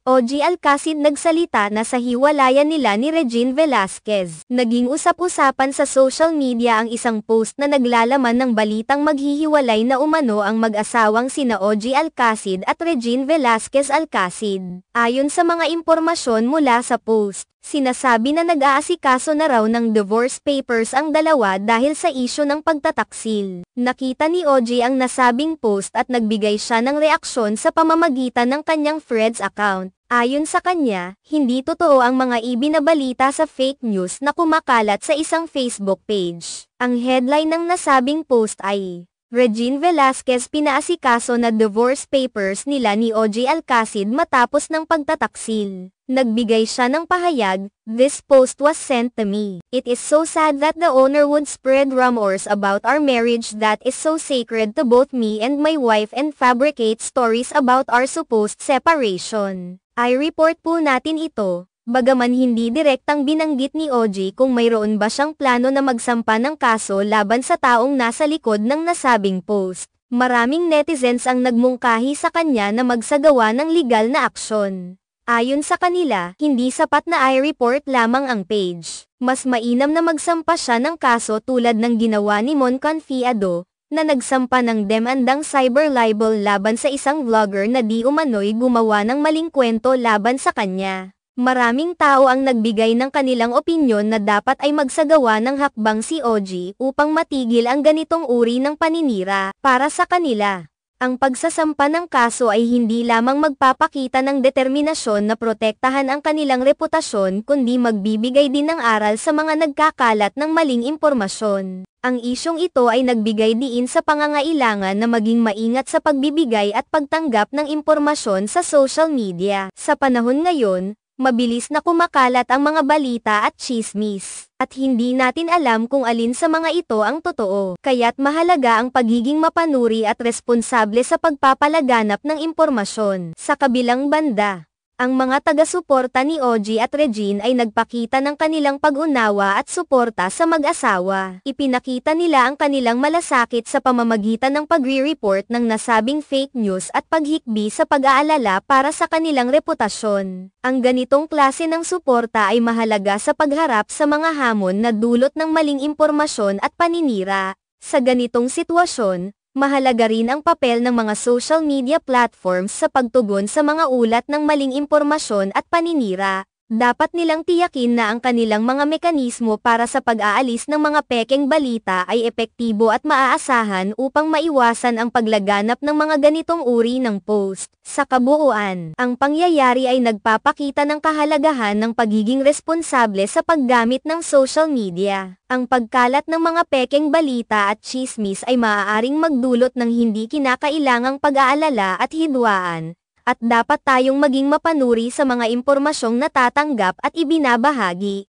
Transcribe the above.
OG Alcacid nagsalita na sa hiwalayan nila ni Regine Velasquez. Naging usap-usapan sa social media ang isang post na naglalaman ng balitang maghihiwalay na umano ang mag-asawang sina OG Alcacid at Regine Velasquez Alcacid. Ayon sa mga impormasyon mula sa post, sinasabi na nag-aasikaso na raw ng divorce papers ang dalawa dahil sa isyu ng pagtataksil. Nakita ni OG ang nasabing post at nagbigay siya ng reaksyon sa pamamagitan ng kanyang Threads account. Ayon sa kanya, hindi totoo ang mga ibinabalita sa fake news na kumakalat sa isang Facebook page. Ang headline ng nasabing post ay, Regine Velasquez pinaasikaso na divorce papers nila ni OG Alcacid matapos ng pagtataksil. Nagbigay siya ng pahayag, "This post was sent to me. It is so sad that the owner would spread rumors about our marriage that is so sacred to both me and my wife and fabricate stories about our supposed separation. I-report po natin ito." Bagaman hindi direktang binanggit ni OG kung mayroon ba siyang plano na magsampa ng kaso laban sa taong nasa likod ng nasabing post, maraming netizens ang nagmungkahi sa kanya na magsagawa ng legal na aksyon. Ayon sa kanila, hindi sapat na i-report lamang ang page. Mas mainam na magsampa siya ng kaso tulad ng ginawa ni Mon Confiado, na nagsampa ng demandang cyber libel laban sa isang vlogger na di umano'y gumawa ng maling kwento laban sa kanya. Maraming tao ang nagbigay ng kanilang opinyon na dapat ay magsagawa ng hakbang si OG upang matigil ang ganitong uri ng paninira. Para sa kanila, ang pagsasampa ng kaso ay hindi lamang magpapakita ng determinasyon na protektahan ang kanilang reputasyon kundi magbibigay din ng aral sa mga nagkakalat ng maling impormasyon. Ang isyong ito ay nagbigay diin sa pangangailangan na maging maingat sa pagbibigay at pagtanggap ng impormasyon sa social media. Sa panahon ngayon, mabilis na kumakalat ang mga balita at tsismis, at hindi natin alam kung alin sa mga ito ang totoo. Kaya't mahalaga ang pagiging mapanuri at responsable sa pagpapalaganap ng impormasyon. Sa kabilang banda, ang mga taga-suporta ni OG at Regine ay nagpakita ng kanilang pag-unawa at suporta sa mag-asawa. Ipinakita nila ang kanilang malasakit sa pamamagitan ng pagre-report ng nasabing fake news at paghikbi sa pag-aalala para sa kanilang reputasyon. Ang ganitong klase ng suporta ay mahalaga sa pagharap sa mga hamon na dulot ng maling impormasyon at paninira. Sa ganitong sitwasyon, mahalaga rin ang papel ng mga social media platforms sa pagtugon sa mga ulat ng maling impormasyon at paninira. Dapat nilang tiyakin na ang kanilang mga mekanismo para sa pag-aalis ng mga pekeng balita ay epektibo at maaasahan upang maiwasan ang paglaganap ng mga ganitong uri ng post. Sa kabuuan, ang pangyayari ay nagpapakita ng kahalagahan ng pagiging responsable sa paggamit ng social media. Ang pagkalat ng mga pekeng balita at tsismis ay maaaring magdulot ng hindi kinakailangang pag-aalala at hidwaan, at dapat tayong maging mapanuri sa mga impormasyong natatanggap at ibinabahagi.